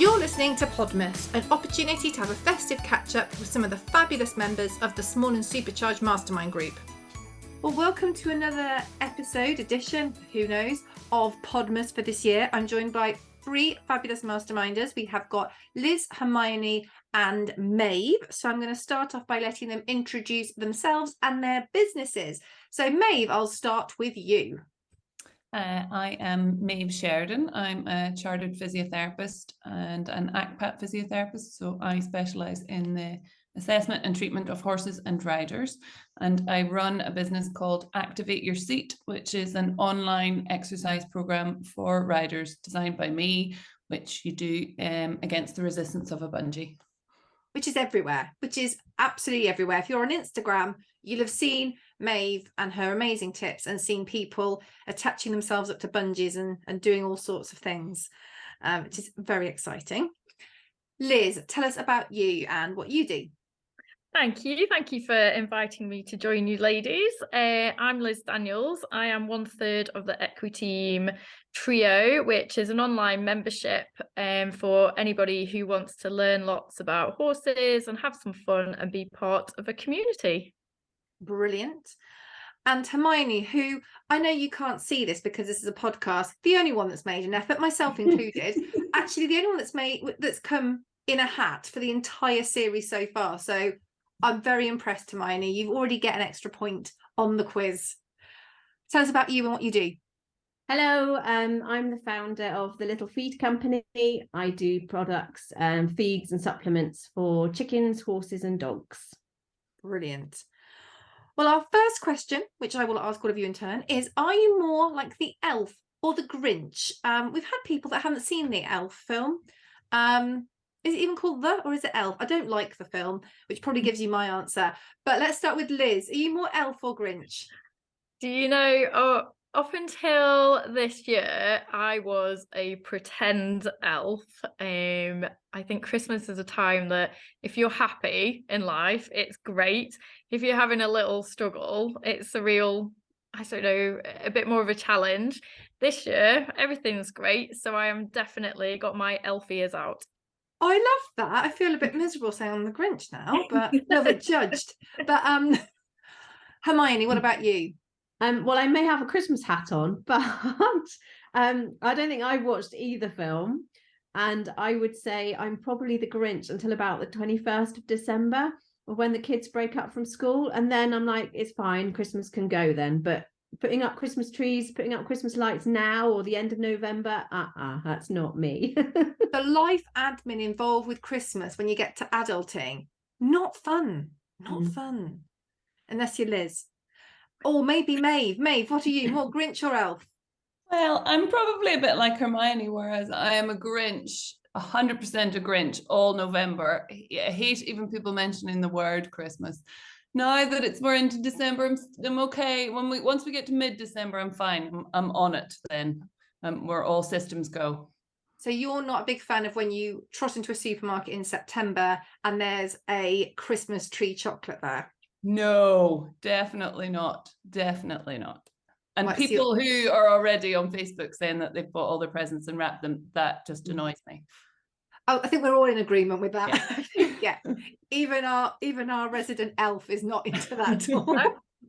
You're listening to Podmas, an opportunity to have a festive catch-up with some of the fabulous members of the Small and Supercharged Mastermind group. Well, welcome to another edition, who knows, of Podmas for this year. I'm joined by three fabulous masterminders. We have got Liz, Hermione and Maeve. So I'm going to start off by letting them introduce themselves and their businesses. So Maeve, I'll start with you. I am Maeve Sheridan. I'm a chartered physiotherapist and an ACPAT physiotherapist. So I specialise in the assessment and treatment of horses and riders. And I run a business called Activate Your Seat, which is an online exercise program for riders designed by me, which you do against the resistance of a bungee. Which is everywhere, which is absolutely everywhere. If you're on Instagram, you'll have seen Maeve and her amazing tips and seen people attaching themselves up to bungees and doing all sorts of things, which is very exciting. Liz, tell us about you and what you do. Thank you for inviting me to join you ladies. I'm Liz Daniels. I am 1/3 of the Equiteam trio, which is an online membership for anybody who wants to learn lots about horses and have some fun and be part of a community. Brilliant. And Hermione, who I know you can't see this because this is a podcast, the only one that's made an effort, myself included, actually the only one that's come in a hat for the entire series so far. So I'm very impressed, Hermione. You've already get an extra point on the quiz. Tell us about you and what you do. Hello, I'm the founder of the Little Feed Company. I do products, feeds and supplements for chickens, horses and dogs. Brilliant. Well, our first question, which I will ask all of you in turn, is, are you more like the elf or the Grinch? We've had people that haven't seen the elf film. Is it even called The, or is it Elf? I don't like the film, which probably gives you my answer. But let's start with Liz. Are you more elf or Grinch? Do you know, up until this year, I was a pretend elf. I think Christmas is a time that if you're happy in life, it's great. If you're having a little struggle, it's a real, I don't know, a bit more of a challenge. This year, everything's great. So I am definitely got my elf ears out. I love that. I feel a bit miserable saying I'm the Grinch now, but a little bit judged. But Hermione, what about you? Well, I may have a Christmas hat on, but I don't think I've watched either film. And I would say I'm probably the Grinch until about the 21st of December, or when the kids break up from school. And then I'm like, it's fine, Christmas can go then. But putting up Christmas trees, putting up Christmas lights now or the end of November, that's not me. The life admin involved with Christmas when you get to adulting, not fun. Not fun. Unless you're Liz. Or maybe Maeve. Maeve, what are you, more Grinch or elf? Well, I'm probably a bit like Hermione, whereas I am a Grinch, 100% a Grinch all November. I hate even people mentioning the word Christmas. Now that we're into December, I'm okay. Once we get to mid-December, I'm fine. I'm on it then. We're all systems go. So you're not a big fan of when you trot into a supermarket in September and there's a Christmas tree chocolate there? No, definitely not. Definitely not. And What's people who are already on Facebook saying that they've bought all their presents and wrapped them, that just annoys me. Oh, I think we're all in agreement with that. Yeah. Even our resident elf is not into that at all.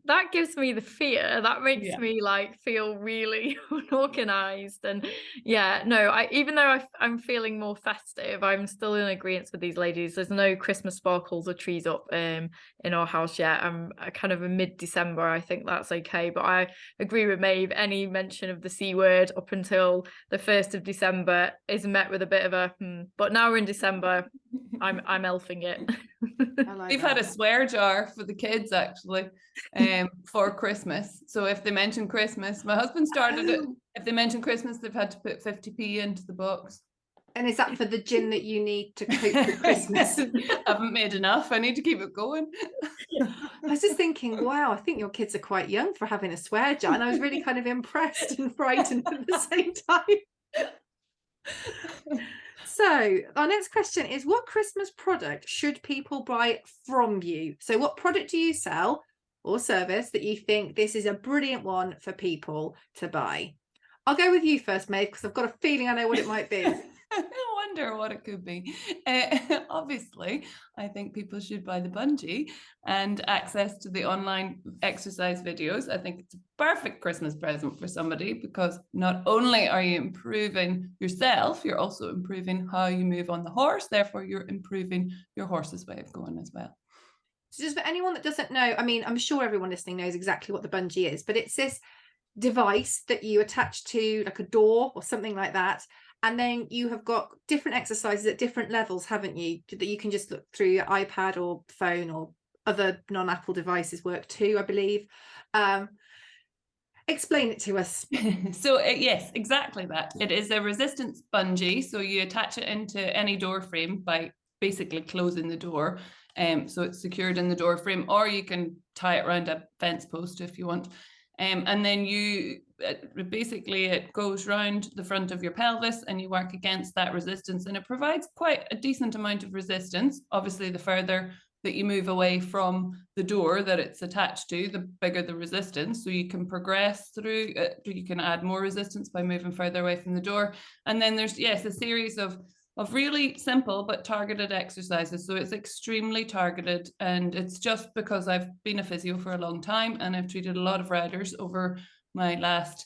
That gives me the fear. That makes me like feel really unorganized. And yeah, no, even though I'm feeling more festive, I'm still in agreement with these ladies. There's no Christmas sparkles or trees up in our house yet. I'm kind of a mid-December. I think that's okay. But I agree with Maeve. Any mention of the C word up until the 1st of December is met with a bit of a but now we're in December. I'm elfing it. We've had a swear jar for the kids actually for Christmas. So if they mention Christmas, my husband started it. If they mention Christmas, they've had to put 50p into the box. And is that for the gin that you need to cope with Christmas? I haven't made enough. I need to keep it going. I was just thinking, wow, I think your kids are quite young for having a swear jar. And I was really kind of impressed and frightened at the same time. So our next question is, what Christmas product should people buy from you? So what product do you sell or service that you think this is a brilliant one for people to buy? I'll go with you first, Maeve, because I've got a feeling I know what it might be. I wonder what it could be. Obviously, I think people should buy the bungee and access to the online exercise videos. I think it's a perfect Christmas present for somebody, because not only are you improving yourself, you're also improving how you move on the horse. Therefore, you're improving your horse's way of going as well. So just for anyone that doesn't know, I mean, I'm sure everyone listening knows exactly what the bungee is, but it's this device that you attach to like a door or something like that. And then you have got different exercises at different levels, haven't you? That you can just look through your iPad or phone, or other non-Apple devices work too, I believe. Explain it to us. So yes, exactly that. It is a resistance bungee. So you attach it into any door frame by basically closing the door. So it's secured in the door frame, or you can tie it around a fence post if you want. And then basically it goes round the front of your pelvis and you work against that resistance, and it provides quite a decent amount of resistance. Obviously, the further that you move away from the door that it's attached to, the bigger the resistance. So you can progress through, you can add more resistance by moving further away from the door. And then there's, yes, a series of really simple but targeted exercises. So it's extremely targeted, and it's just because I've been a physio for a long time and I've treated a lot of riders over my last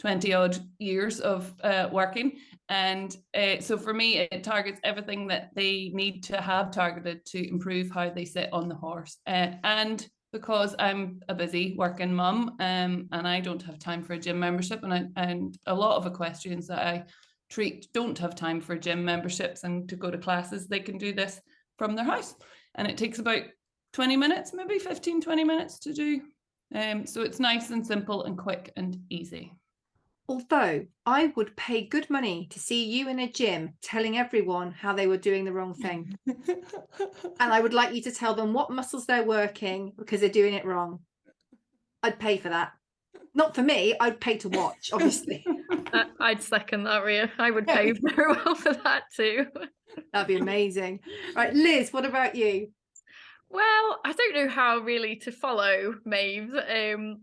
20 odd years of working. And so for me, it targets everything that they need to have targeted to improve how they sit on the horse. And because I'm a busy working mum, and I don't have time for a gym membership, and a lot of equestrians that I treat don't have time for gym memberships and to go to classes, they can do this from their house. And it takes about 20 minutes, maybe 15, 20 minutes to do. So it's nice and simple and quick and easy. Although I would pay good money to see you in a gym telling everyone how they were doing the wrong thing. And I would like you to tell them what muscles they're working because they're doing it wrong. I'd pay for that. Not for me, I'd pay to watch, obviously. I'd second that, Ria. I would pay very well for that too. That'd be amazing. Right, Liz, what about you? Well, I don't know how really to follow Maeve.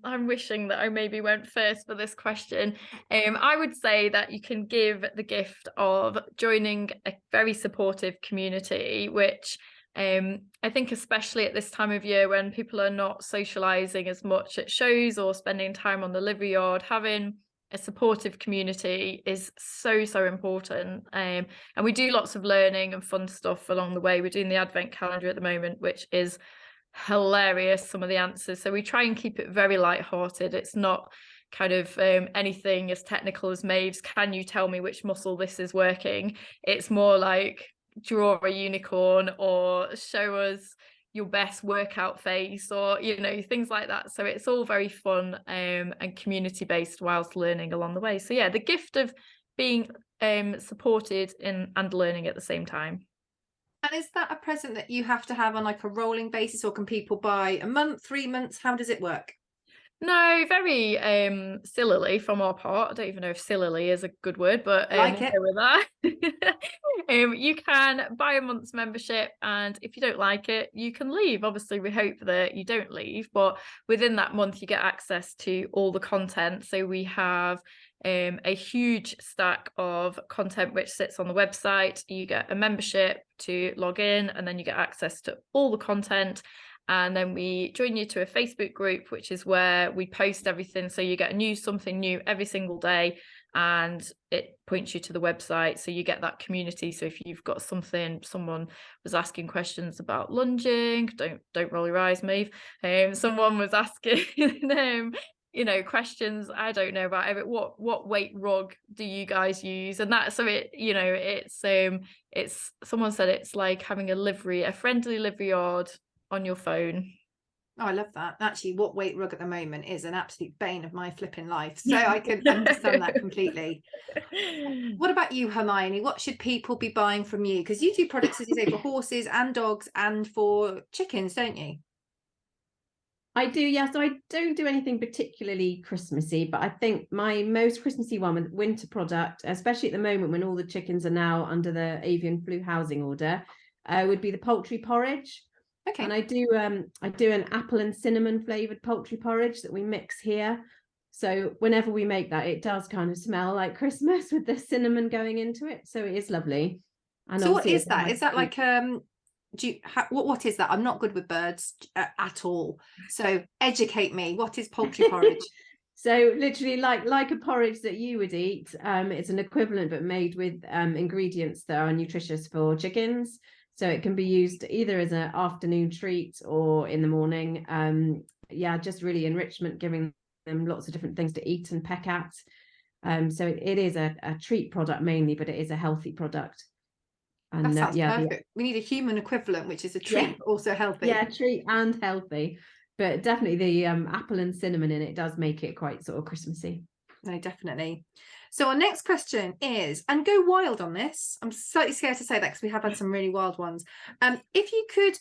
I'm wishing that I maybe went first for this question. I would say that you can give the gift of joining a very supportive community, which I think especially at this time of year when people are not socialising as much at shows or spending time on the livery yard, having a supportive community is so important. And we do lots of learning and fun stuff along the way. We're doing the advent calendar at the moment, which is hilarious, some of the answers. So we try and keep it very light-hearted. It's not kind of anything as technical as Maeve's, can you tell me which muscle this is working? It's more like draw a unicorn or show us your best workout face, or things like that. So it's all very fun and community based whilst learning along the way. So yeah, the gift of being supported and learning at the same time. And is that a present that you have to have on like a rolling basis, or can people buy a month, 3 months? How does it work? No, very sillily from our part. I don't even know if sillily is a good word, but like it. Go with that. You can buy a month's membership, and if you don't like it, you can leave. Obviously, we hope that you don't leave, but within that month, you get access to all the content. So we have a huge stack of content which sits on the website. You get a membership to log in, and then you get access to all the content. And then we join you to a Facebook group, which is where we post everything. So you get something new every single day, and it points you to the website. So you get that community. So if you've got someone was asking questions about lunging, don't roll your eyes, Maeve. Someone was asking questions, I don't know about it, what weight rug do you guys use? And that, so it's someone said it's like having a friendly livery yard on your phone. Oh, I love that. Actually, what weight rug at the moment is an absolute bane of my flipping life. So I can understand that completely. What about you, Hermione? What should people be buying from you? Because you do products, as you say, for horses and dogs and for chickens, don't you? I do, yeah. So I don't do anything particularly Christmassy, but I think my most Christmassy one with winter product, especially at the moment when all the chickens are now under the avian flu housing order, would be the poultry porridge. Okay. And I do an apple and cinnamon flavored poultry porridge that we mix here. So whenever we make that, it does kind of smell like Christmas with the cinnamon going into it. So it is lovely. And so what is obviously that? Is that like what is that? I'm not good with birds at all. So educate me. What is poultry porridge? So literally like a porridge that you would eat. It's an equivalent but made with ingredients that are nutritious for chickens. So it can be used either as an afternoon treat or in the morning. Just really enrichment, giving them lots of different things to eat and peck at. So it is a treat product mainly, but it is a healthy product. And that sounds perfect. We need a human equivalent, which is a treat, but also healthy. Yeah, treat and healthy. But definitely the apple and cinnamon in it does make it quite sort of Christmassy. No, definitely. So our next question is, and go wild on this, I'm slightly scared to say that because we have had some really wild ones. If you could,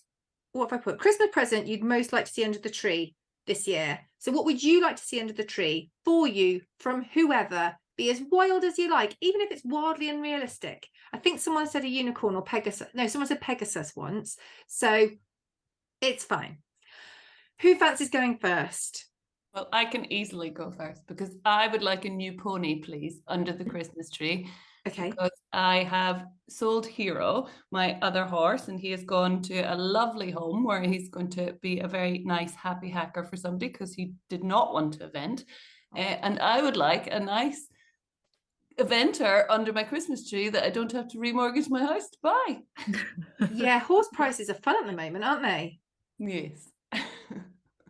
what have I put? Christmas present you'd most like to see under the tree this year. So what would you like to see under the tree for you from whoever? Be as wild as you like, even if it's wildly unrealistic. I think someone said a unicorn or Pegasus. No, someone said Pegasus once. So it's fine. Who fancies going first? Well, I can easily go first because I would like a new pony, please, under the Christmas tree. Okay. Because I have sold Hero, my other horse, and he has gone to a lovely home where he's going to be a very nice, happy hacker for somebody because he did not want to event. And I would like a nice eventer under my Christmas tree that I don't have to remortgage my house to buy. Yeah, horse prices are fun at the moment, aren't they? Yes.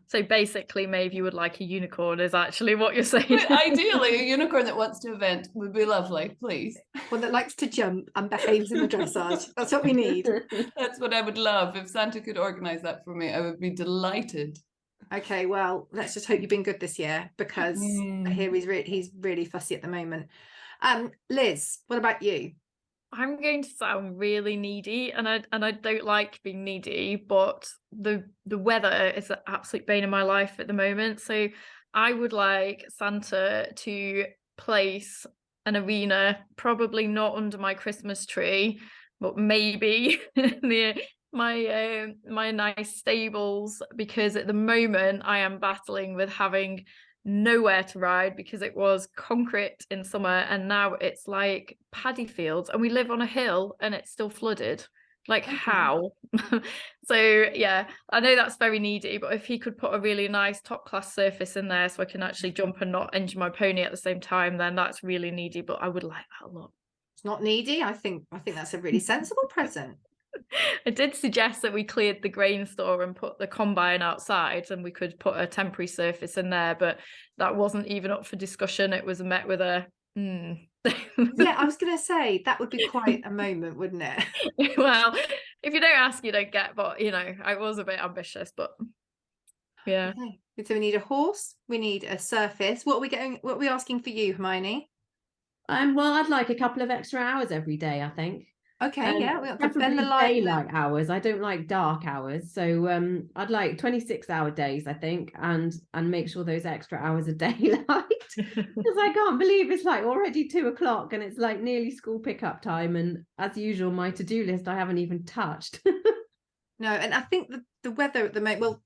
So basically, Maeve, you would like a unicorn is actually what you're saying. Ideally, a unicorn that wants to event would be lovely, please. One that likes to jump and behaves in the dressage. That's what we need. That's what I would love. If Santa could organise that for me, I would be delighted. Okay, well, let's just hope you've been good this year because I hear he's really fussy at the moment. Liz, what about you? I'm going to sound really needy, and I don't like being needy, but the weather is an absolute bane in my life at the moment. So I would like Santa to place an arena, probably not under my Christmas tree, but maybe near my nice stables, because at the moment I am battling with having nowhere to ride because it was concrete in summer and now it's like paddy fields, and we live on a hill and it's still flooded. Like, okay. How? So yeah, I know that's very needy, but if he could put a really nice top class surface in there so I can actually jump and not injure my pony at the same time, then that's really needy, but I would like that a lot. It's not needy. I think that's a really sensible present. I did suggest that we cleared the grain store and put the combine outside and we could put a temporary surface in there, but that wasn't even up for discussion. It was met with a Yeah, I was going to say that would be quite a moment, wouldn't it? Well, if you don't ask, you don't get, but you know, I was a bit ambitious, but yeah. Okay. So we need a horse, we need a surface. What are we asking for you, Hermione? Well, I'd like a couple of extra hours every day, I think. Okay, yeah, we have to bend the light. Daylight hours. I don't like dark hours, so I'd like 26-hour days, I think, and make sure those extra hours are daylight, because I can't believe it's like already 2:00 and it's like nearly school pickup time, and as usual, my to-do list I haven't even touched. No, and I think the weather at the moment,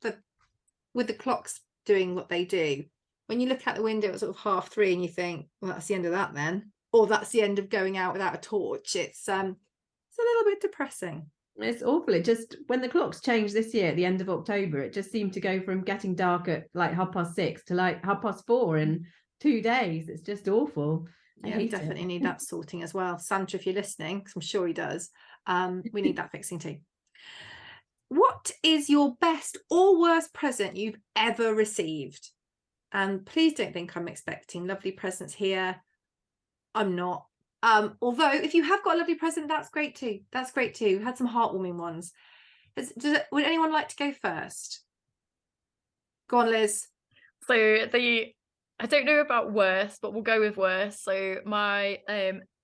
with the clocks doing what they do, when you look out the window at sort of 3:30 and you think, well, that's the end of that then, or that's the end of going out without a torch. It's a little bit depressing. It's awful. It just, when the clocks changed this year at the end of October, it just seemed to go from getting dark at like 6:30 to like 4:30 in 2 days. It's just awful. Yeah, we definitely need that sorting as well. Santa, if you're listening, because I'm sure he does, we need that fixing too. What is your best or worst present you've ever received? And please don't think I'm expecting lovely presents here. I'm not. Although if you have got a lovely present, that's great too. We've had some heartwarming ones. Would anyone like to go first? Go on, Liz. So I don't know about worst, but we'll go with worst. So my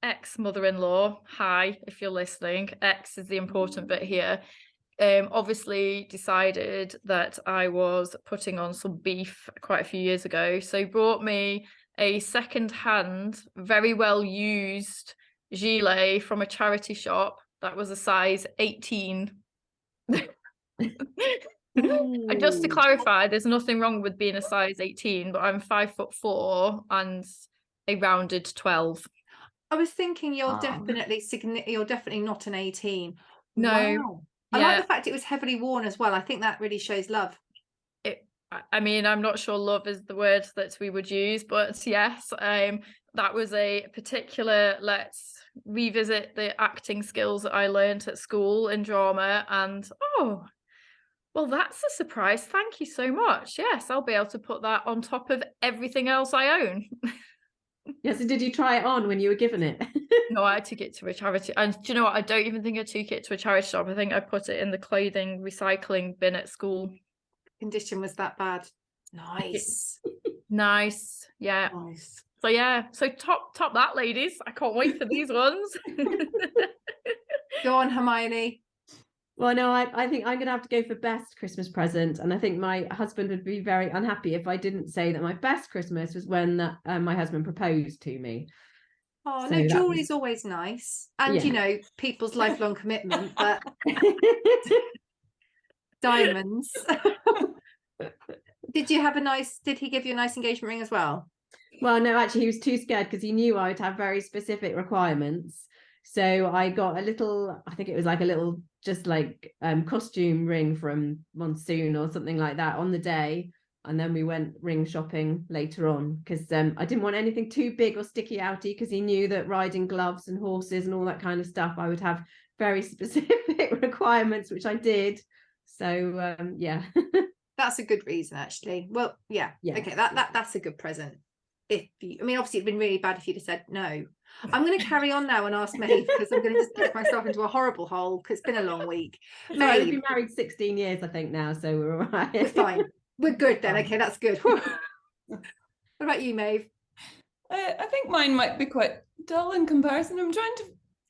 ex mother-in-law, hi, if you're listening, ex is the important bit here, obviously decided that I was putting on some beef quite a few years ago. So brought me a second-hand, very well used gilet from a charity shop that was a size 18. And just to clarify, there's nothing wrong with being a size 18, but I'm 5'4" and a rounded 12. I was thinking you're definitely not an 18. No. Wow. I like the fact it was heavily worn as well. I think that really shows love. I mean, I'm not sure love is the word that we would use, but yes, that was a particular, let's revisit the acting skills that I learned at school in drama. And well, that's a surprise. Thank you so much. Yes, I'll be able to put that on top of everything else I own. Yeah, so did you try it on when you were given it? No, I took it to a charity. And do you know what? I don't even think I took it to a charity shop. I think I put it in the clothing recycling bin at school. Condition was that bad. Nice. Nice. Yeah. Nice. So yeah, so top that, ladies. I can't wait for these ones. Go on, Hermione. Well, no, I think I'm going to have to go for best Christmas present. And I think my husband would be very unhappy if I didn't say that my best Christmas was when my husband proposed to me. Oh, so no, jewelry's always nice. And, you know, people's lifelong commitment, but diamonds. Did he give you a nice engagement ring as well? Well, no, actually, he was too scared because he knew I would have very specific requirements. So I got I think it was like a little, just like costume ring from Monsoon or something like that on the day. And then we went ring shopping later on because I didn't want anything too big or sticky outy because he knew that riding gloves and horses and all that kind of stuff, I would have very specific requirements, which I did. So, yeah. That's a good reason, actually. Well, yeah. Okay, that's a good present. Obviously it'd been really bad if you'd have said no. I'm going to carry on now and ask Maeve because I'm going to just get myself into a horrible hole because it's been a long week. Maeve, we've been married 16 years, I think now, so we're all right. We're fine. We're good then. Okay, that's good. What about you, Maeve? I think mine might be quite dull in comparison. I'm trying to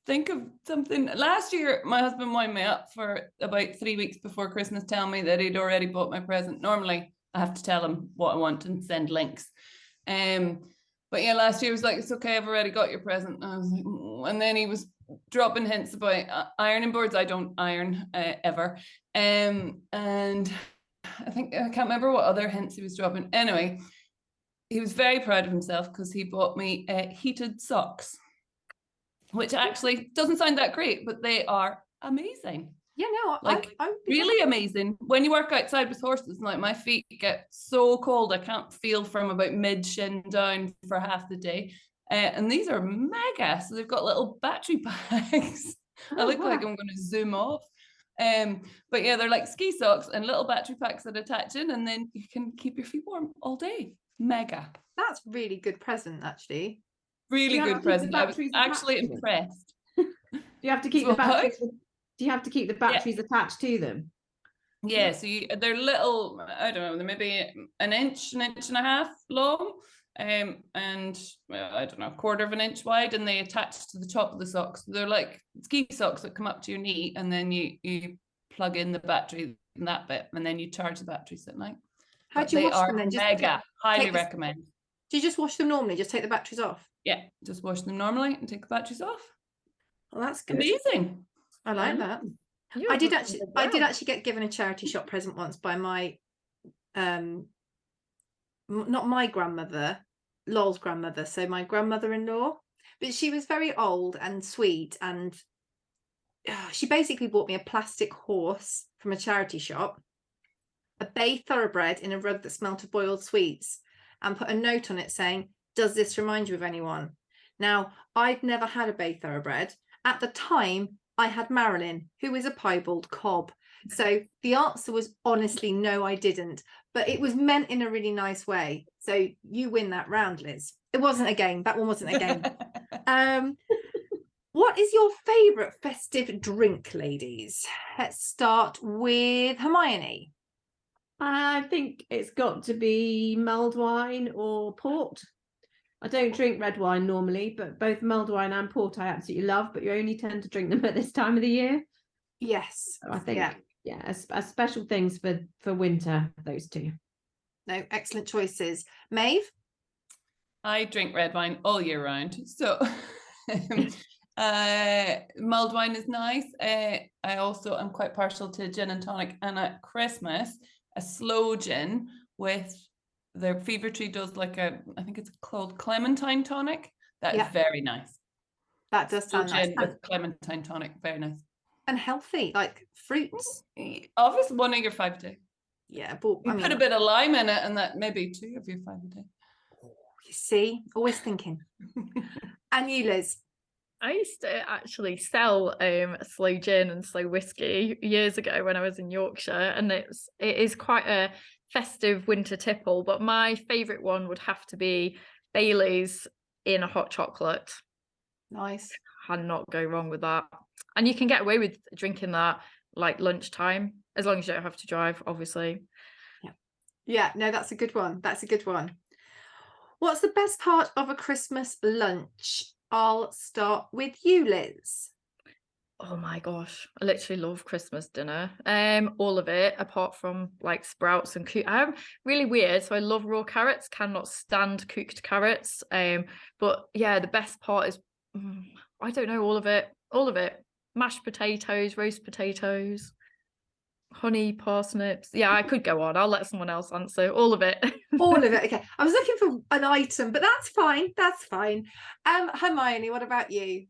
think of something. Last year, my husband wound me up for about 3 weeks before Christmas, telling me that he'd already bought my present. Normally, I have to tell him what I want and send links. But yeah, last year he was like, it's okay, I've already got your present. And I was like, and then he was dropping hints about ironing boards. I don't iron ever. And I can't remember what other hints he was dropping. Anyway, he was very proud of himself because he bought me heated socks, which actually doesn't sound that great, but they are amazing. Yeah, no, like really amazing. When you work outside with horses, like my feet get so cold, I can't feel from about mid shin down for half the day. And these are mega. So they've got little battery packs. I look like I'm going to zoom off. But yeah, they're like ski socks and little battery packs that attach in, and then you can keep your feet warm all day. Mega. That's really good present, actually. Really good present. I was actually impressed. Do you have to keep the batteries? Do you have to keep the batteries attached to them? Yeah, so they're little, I don't know, they're maybe an inch and a half long, and I don't know, 1/4 of an inch wide, and they attach to the top of the socks. They're like ski socks that come up to your knee, and then you plug in the battery in that bit, and then you charge the batteries at night. How do you wash them then? Mega, highly recommend. Do you just wash them normally? Just take the batteries off? Yeah, just wash them normally and take the batteries off. Well, that's good. Amazing. I like that. I did actually get given a charity shop present once by my not my grandmother, Lol's grandmother, so my grandmother-in-law, but she was very old and sweet, and she basically bought me a plastic horse from a charity shop, a bay thoroughbred in a rug that smelt of boiled sweets, and put a note on it saying, "Does this remind you of anyone?" Now, I'd never had a bay thoroughbred. At the time, I had Marilyn, who is a piebald cob. So the answer was honestly no, I didn't. But it was meant in a really nice way. So you win that round, Liz. It wasn't a game. That one wasn't a game. What is your favourite festive drink, ladies? Let's start with Hermione. I think it's got to be mulled wine or port. I don't drink red wine normally, but both mulled wine and port I absolutely love, but you only tend to drink them at this time of the year. Yes. So I think, as special things for winter, those two. No, excellent choices. Maeve? I drink red wine all year round. So Mulled wine is nice. I also am quite partial to gin and tonic, and at Christmas, a slow gin with their Fever Tree does like I think it's called Clementine tonic. That is very nice. That does sound nice. Gin with Clementine tonic, very nice. And healthy, like fruits. Obviously, one of your 5 a day. Yeah, but you put a bit of lime in it, and that maybe 2 of your 5 a day. You see, always thinking. And you, Liz? I used to actually sell slow gin and slow whiskey years ago when I was in Yorkshire, and it is quite a festive winter tipple, but my favourite one would have to be Bailey's in a hot chocolate. Nice. Cannot go wrong with that. And you can get away with drinking that like lunchtime, as long as you don't have to drive, obviously. Yeah, no, that's a good one. That's a good one. What's the best part of a Christmas lunch? I'll start with you, Liz. Oh my gosh, I literally love Christmas dinner. All of it, apart from like sprouts and I'm really weird, so I love raw carrots, cannot stand cooked carrots. But yeah, the best part is I don't know, all of it. Mashed potatoes, roast potatoes, honey, parsnips. Yeah, I could go on. I'll let someone else answer. All of it. All of it. Okay. I was looking for an item, but that's fine. That's fine. Hermione, what about you?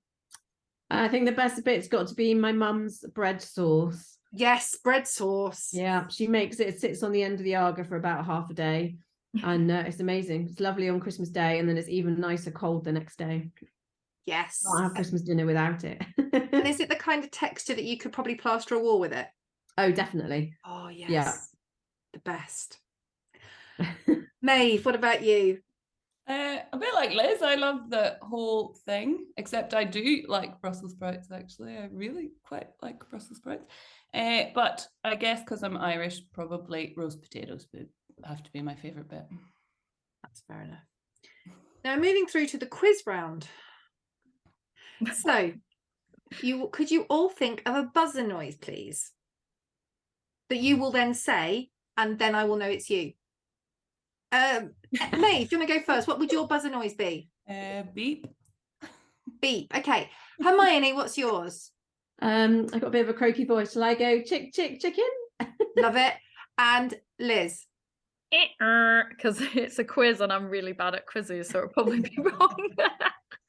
I think the best bit's got to be my mum's bread sauce. Yes, bread sauce. Yeah, she makes it. It sits on the end of the Aga for about half a day, and it's amazing. It's lovely on Christmas Day, and then it's even nicer cold the next day. Yes. I'll have Christmas dinner without it. And is it the kind of texture that you could probably plaster a wall with it? Oh, definitely. Oh, yes. Yeah. The best. Maeve, what about you? A bit like Liz, I love the whole thing, except I do like Brussels sprouts, actually. I really quite like Brussels sprouts. But I guess because I'm Irish, probably roast potatoes would have to be my favourite bit. That's fair enough. Now, moving through to the quiz round. So, could you all think of a buzzer noise, please? That you will then say, and then I will know it's you. Maeve, do you want to go first? What would your buzzer noise be? Beep. Beep. Okay. Hermione, what's yours? I've got a bit of a croaky voice. Shall I go chick, chick, chicken? Love it. And Liz? Because it's a quiz and I'm really bad at quizzes, so it'll probably be wrong.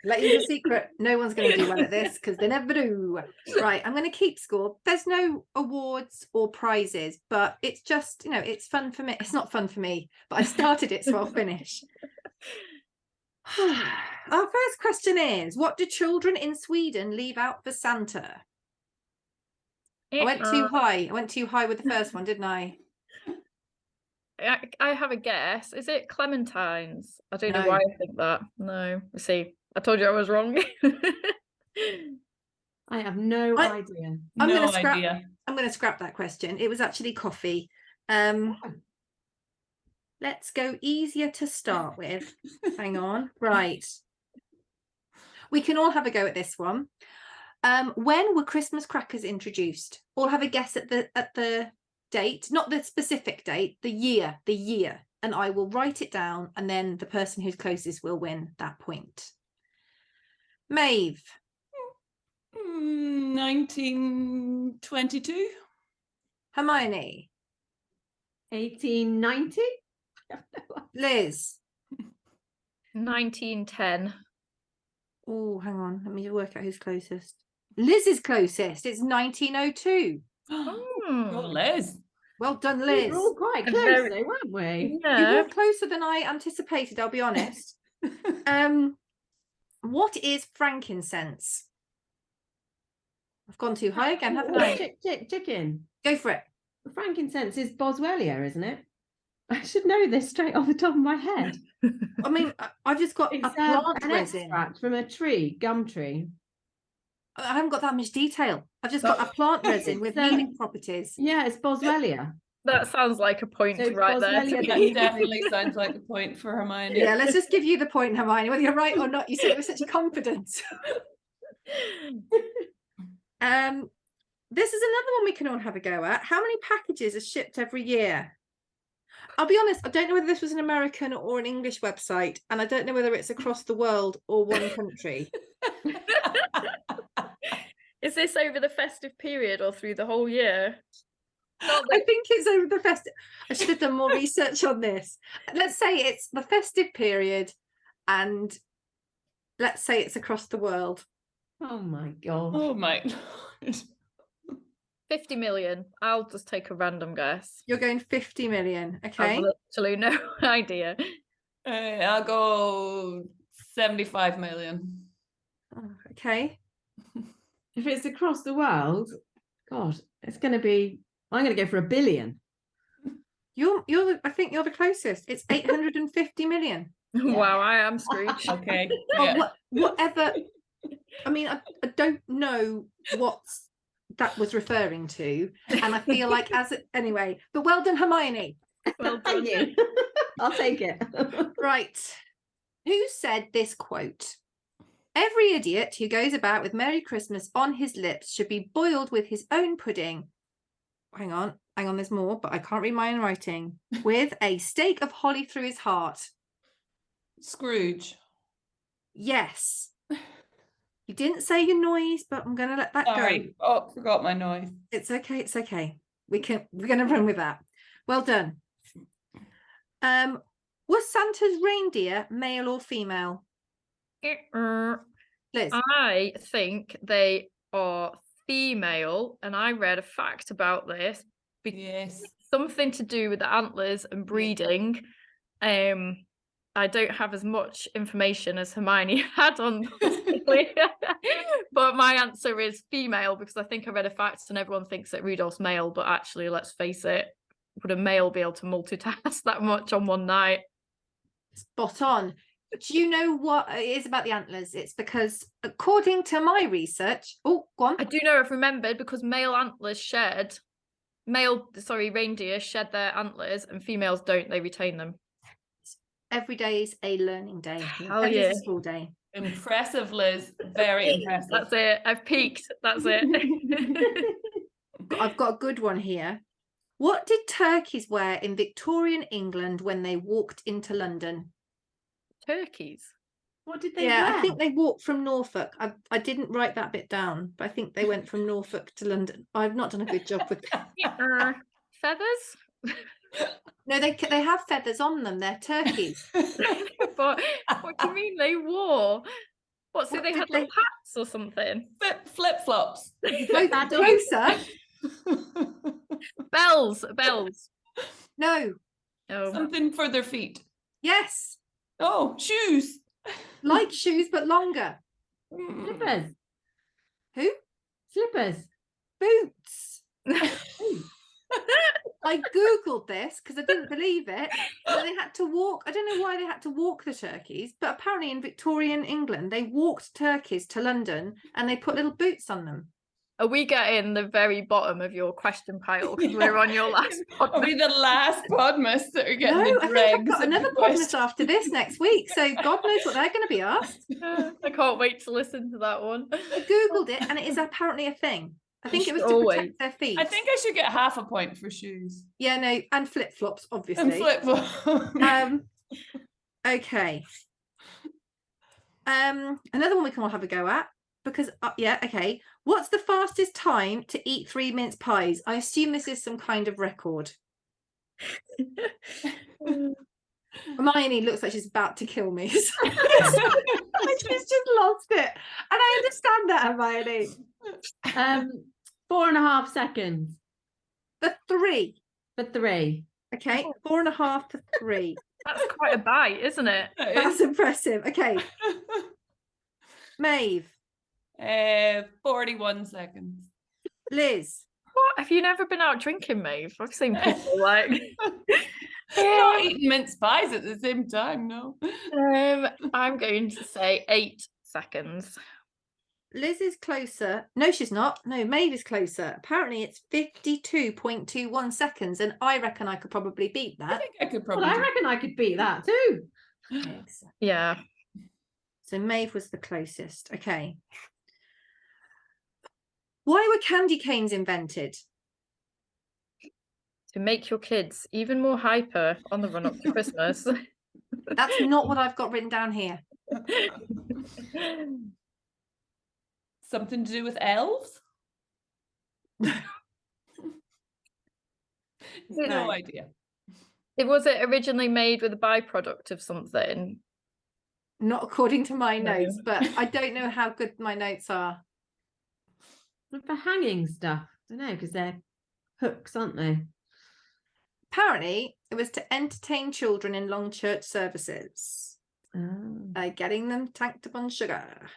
Let you the secret. No one's going to do well at this because they never do. Right, I'm going to keep score. There's no awards or prizes, but it's just, it's fun for me. It's not fun for me, but I started it, so I'll finish. Our first question is, what do children in Sweden leave out for Santa? I went too high. I went too high with the first one, didn't I? I have a guess. Is it clementines? I don't know why I think that. No. Let's see. I told you I was wrong. I have no idea. I'm going to scrap that question. It was actually coffee. Let's go easier to start with. Hang on. Right. We can all have a go at this one. When were Christmas crackers introduced? All have a guess at the date, not the specific date, the year, and I will write it down, and then the person who's closest will win that point. Maeve. 1922. Hermione. 1890. Liz. 1910. Oh, hang on, let me work out who's closest. Liz is closest. It's 1902. Oh, Liz. Well done, Liz. We were all quite close, though, weren't we? Yeah. You were closer than I anticipated, I'll be honest. What is frankincense? I've gone too high again, haven't I? Chicken. Go for it. Frankincense is boswellia, isn't it? I should know this straight off the top of my head. I mean, I've just got It's a plant an resin. extract from a tree, gum tree. I haven't got that much detail. I've just got a plant resin with healing properties. Yeah, it's boswellia. That sounds like a point So right there. That definitely sounds like a point for Hermione. Yeah, let's just give you the point, Hermione, whether you're right or not. You said it with such confidence. This is another one we can all have a go at. How many packages are shipped every year? I'll be honest, I don't know whether this was an American or an English website, and I don't know whether it's across the world or one country. Is this over the festive period or through the whole year? I think it's over the festive. I should have done more research on this. Let's say it's the festive period, and let's say it's across the world. Oh my God. Oh my Lord. 50 million. I'll just take a random guess. You're going 50 million, okay? I've literally no idea. I'll go 75 million. Oh, okay. If it's across the world, God, it's going to be. I'm going to go for 1 billion. I think you're the closest. It's 850 million. Wow, I am Scrooge. Okay. Well, whatever. I mean, I don't know what that was referring to, and I feel like anyway. But well done, Hermione. Well Thank done. you. I'll take it. Right. Who said this quote? Every idiot who goes about with Merry Christmas on his lips should be boiled with his own pudding. Hang on, there's more, but I can't read my own writing. With a stake of holly through his heart. Scrooge. Yes. You didn't say your noise, but I'm going to let that Sorry. go. Oh, forgot my noise. It's okay. It's okay. We're going to run with that. Well done. Was Santa's reindeer male or female? Liz? I think they are female, and I read a fact about this. Yes. Something to do with the antlers and breeding. I don't have as much information as Hermione had on but my answer is female, because I think I read a fact and everyone thinks that Rudolph's male, but actually, let's face it, would a male be able to multitask that much on one night? Spot on. Do you know what it is about the antlers? It's because according to my research, oh, go on. I do know, I've remembered, because reindeer shed their antlers and females don't, they retain them. Every day is a learning day. Oh, Every yeah. day is a school day. Impressive, Liz. Very impressive. That's it. I've peaked. That's it. I've got a good one here. What did turkeys wear in Victorian England when they walked into London? Turkeys. What did they Yeah, wear? I think they walked from Norfolk. I didn't write that bit down, but I think they went from Norfolk to London. I've not done a good job with that. Feathers? No, they have feathers on them. They're turkeys. But what do you mean they wore? What, so What they did had little hats or something? Flip-flops. Closer. Bells. No. Oh. Something for their feet. Yes. Oh, shoes. Like shoes, but longer. Slippers. Who? Slippers. Boots. I googled this because I didn't believe it. So they had to walk. I don't know why they had to walk the turkeys, but apparently in Victorian England they walked turkeys to London and they put little boots on them. Are we getting the very bottom of your question pile because we're on your last Are podcast? we the last Podmas that are getting No, the I think I've dregs got of another the Podmas question? after this next week. So God knows what they're going to be asked. I can't wait to listen to that one. I googled it and it is apparently a thing. I think it was to Always. protect their feet. I think I should get half a point for shoes. Yeah, no, and flip-flops, obviously. And flip-flops. Okay. Another one we can all have a go at because okay. What's the fastest time to eat 3 mince pies? I assume this is some kind of record. Hermione looks like she's about to kill me. She's just lost it, and I understand that, Hermione. 4.5 seconds. For 3. For 3. Okay, 4.5 for 3. That's quite a bite, isn't it? That's impressive. Okay, Maeve. 41 seconds. Liz. What? Have you never been out drinking, Maeve? I've seen people like not eating mince pies at the same time, no. I'm going to say 8 seconds. Liz is closer. No, she's not. No, Maeve is closer. Apparently it's 52.21 seconds, and I reckon I could probably beat I that. think I could probably. Well, I reckon I could beat that too. Yeah. So Maeve was the closest. Okay. Why were candy canes invented? To make your kids even more hyper on the run up to Christmas. That's not what I've got written down here. Something to do with elves? No idea. Was it originally made with a byproduct of something? Not according to my No. notes, but I don't know how good my notes are. For hanging stuff. I don't know, because they're hooks, aren't they? Apparently, it was to entertain children in long church services. Getting them tanked up on sugar.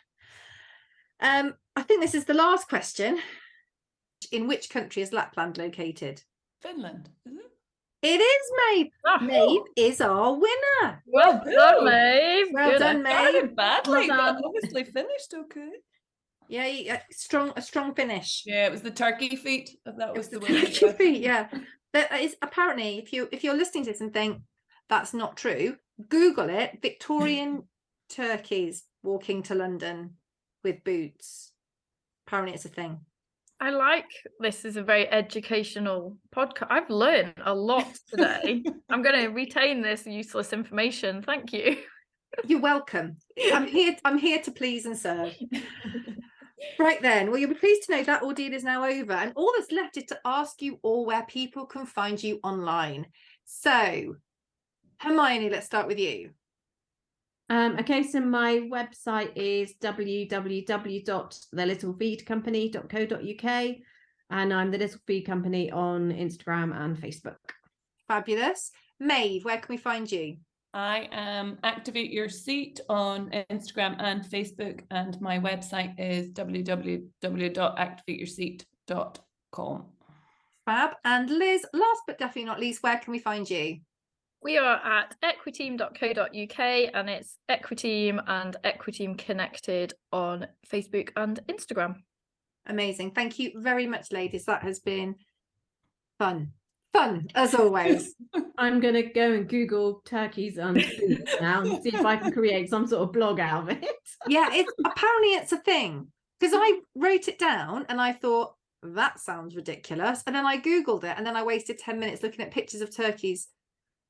I think this is the last question. In which country is Lapland located? Finland, is it? It is, Maeve. Oh. Maeve is our winner. Well done, Maeve. Well Good. done, Maeve. Started badly, Well but done. obviously finished okay. Yeah, a strong finish. Yeah, it was the turkey feet. That was the turkey way. feet, yeah. That is apparently, if you're listening to this and think that's not true, Google it. Victorian turkeys walking to London with boots. Apparently, it's a thing. I like this is a very educational podcast. I've learned a lot today. I'm going to retain this useless information. Thank you. You're welcome. I'm here to please and serve. Right then, well, you'll be pleased to know that ordeal is now over, and all that's left is to ask you all where people can find you online. So, Hermione, let's start with you. Okay, so my website is www.thelittlefeedcompany.co.uk, and I'm the Little Feed Company on Instagram and Facebook. Fabulous. Maeve, where can we find you? I am Activate Your Seat on Instagram and Facebook, and my website is www.activateyourseat.com. Fab. And Liz, last but definitely not least, where can we find you? We are at equiteam.co.uk, and it's Equiteam and Equiteam Connected on Facebook and Instagram. Amazing. Thank you very much, ladies. That has been fun. Fun, as always. I'm going to go and Google turkeys and boots now and see if I can create some sort of blog out of it. Yeah, apparently it's a thing. Because I wrote it down and I thought, that sounds ridiculous. And then I Googled it, and then I wasted 10 minutes looking at pictures of turkeys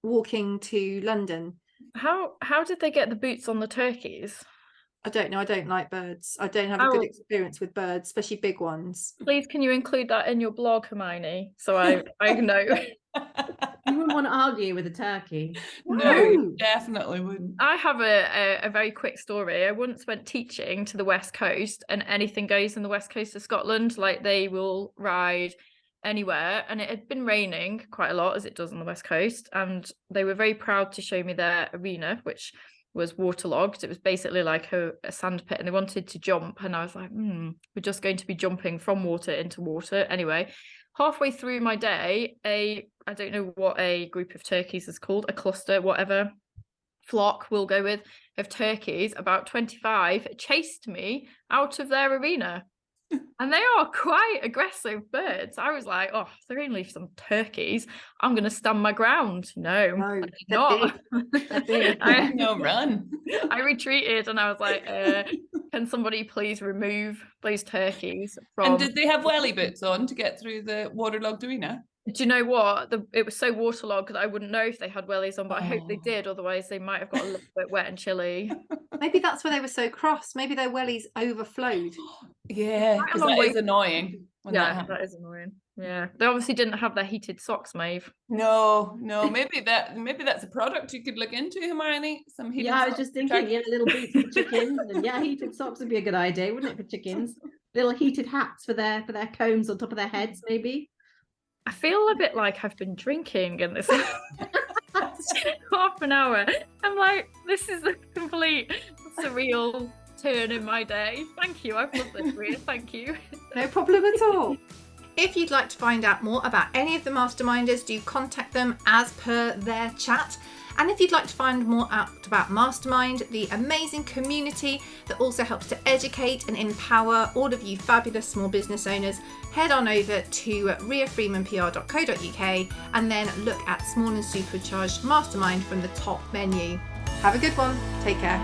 walking to London. How did they get the boots on the turkeys? I don't know. I don't like birds. I don't have a good experience with birds, especially big ones. Please, can you include that in your blog, Hermione? So I know. You wouldn't want to argue with a turkey. No, definitely wouldn't. I have a very quick story. I once went teaching to the West Coast, and anything goes in the West Coast of Scotland. Like, they will ride anywhere, and it had been raining quite a lot, as it does on the West Coast, and they were very proud to show me their arena, which was waterlogged. It was basically like a sand pit, and they wanted to jump, and I was like, we're just going to be jumping from water into water. Anyway, halfway through my day, I don't know what a group of turkeys is called, a cluster, whatever, flock we'll go with, of turkeys, about 25, chased me out of their arena. And they are quite aggressive birds. I was like, oh, they're only some turkeys. I'm going to stand my ground. No, not. No, run. I retreated, and I was like, can somebody please remove those turkeys from... And did they have welly boots on to get through the waterlogged arena? Do you know what? It was so waterlogged that I wouldn't know if they had wellies on, but I hope they did. Otherwise, they might have got a little bit wet and chilly. Maybe that's why they were so cross. Maybe their wellies overflowed. Yeah, because that is annoying. Yeah, that is annoying. Yeah, they obviously didn't have their heated socks, Maeve. No. Maybe that's a product you could look into, Hermione. Some heated socks. I was just thinking, little boots for chickens, and heated socks would be a good idea, wouldn't it, for chickens? Little heated hats for their combs on top of their heads, maybe. I feel a bit like I've been drinking in this half an hour. I'm like, this is a complete surreal turn in my day. Thank you. I've loved this, Rhea. Thank you. No problem at all. If you'd like to find out more about any of the masterminders, do contact them as per their chat. And if you'd like to find more out about Mastermind, the amazing community that also helps to educate and empower all of you fabulous small business owners, head on over to riafreemanpr.co.uk and then look at Small and Supercharged Mastermind from the top menu. Have a good one. Take care.